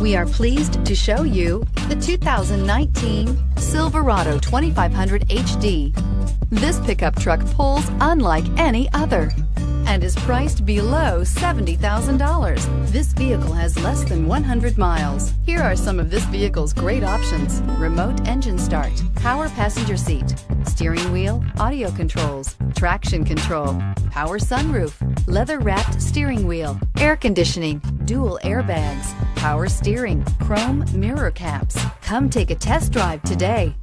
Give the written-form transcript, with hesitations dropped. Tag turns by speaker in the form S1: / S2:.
S1: We are pleased to show you the 2019 Silverado 2500 HD. This pickup truck pulls unlike any other and is priced below $70,000. This vehicle has less than 100 miles. Here are some of this vehicle's great options: remote engine start, power passenger seat, steering wheel audio controls, traction control, power sunroof, leather-wrapped steering wheel, air conditioning, dual airbags, power steering, chrome mirror caps. Come take a test drive today.